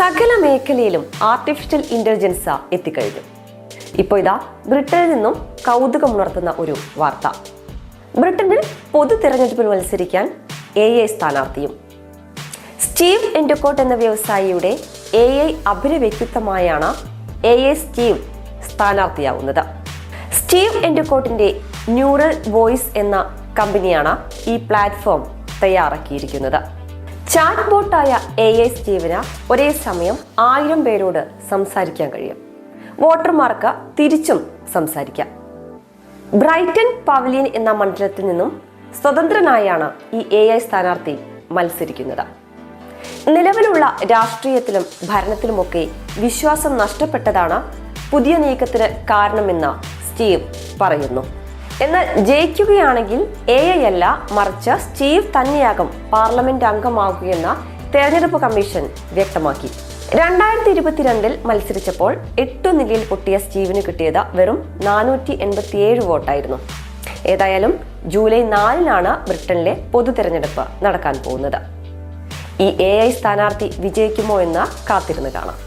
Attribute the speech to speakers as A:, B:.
A: സകല മേഖലയിലും artificial intelligence എത്തിക്കഴിഞ്ഞു. ഇപ്പോൾ ഇതാ ബ്രിട്ടനിൽ നിന്നും കൗതുകമുണർത്തുന്ന ഒരു വാർത്ത. ബ്രിട്ടനിൽ പൊതു തിരഞ്ഞെടുപ്പിൽ മത്സരിക്കാൻ AI സ്ഥാനാർത്ഥിയും. സ്റ്റീവ് എൻഡ്യൂക്കോട്ട് എന്ന വ്യവസായിയുടെ AI അഭിനയ വ്യക്തിത്വമായാണ് AI സ്റ്റീവ് സ്ഥാനാർത്ഥിയാവുന്നത്. സ്റ്റീവ് എൻഡ്യൂക്കോട്ടിന്റെ ന്യൂറൽ വോയിസ് എന്ന കമ്പനിയാണ് ഈ പ്ലാറ്റ്ഫോം തയ്യാറാക്കിയിരിക്കുന്നത്. ചാറ്റ് ബോട്ടായ AI സ്റ്റീവിന് ഒരേ സമയം 1000 പേരോട് സംസാരിക്കാൻ കഴിയും. വോട്ടർമാർക്ക് തിരിച്ചും സംസാരിക്കാം. ബ്രൈറ്റൺ പവലിയൻ എന്ന മണ്ഡലത്തിൽ നിന്നും സ്വതന്ത്രനായാണ് ഈ AI സ്ഥാനാർത്ഥി മത്സരിക്കുന്നത്. നിലവിലുള്ള രാഷ്ട്രീയത്തിലും ഭരണത്തിലുമൊക്കെ വിശ്വാസം നഷ്ടപ്പെട്ടതാണ് പുതിയ നീക്കത്തിന് കാരണമെന്ന് സ്റ്റീവ് പറയുന്നു. എന്നാൽ ജയിക്കുകയാണെങ്കിൽ AI അല്ല, മറിച്ച് സ്റ്റീവ് തന്നെയാകും പാർലമെന്റ് അംഗമാകുകയെന്ന് തെരഞ്ഞെടുപ്പ് കമ്മീഷൻ വ്യക്തമാക്കി. 2022 മത്സരിച്ചപ്പോൾ 8 നിലയിൽ പൊട്ടിയ സ്റ്റീവിന് കിട്ടിയത് വെറും 487 വോട്ടായിരുന്നു. ഏതായാലും ജൂലൈ 4-നാണ് ബ്രിട്ടനിലെ പൊതു തെരഞ്ഞെടുപ്പ് നടക്കാൻ പോകുന്നത്. ഈ AI സ്ഥാനാർത്ഥി വിജയിക്കുമോ എന്ന് കാത്തിരുന്ന് കാണാം.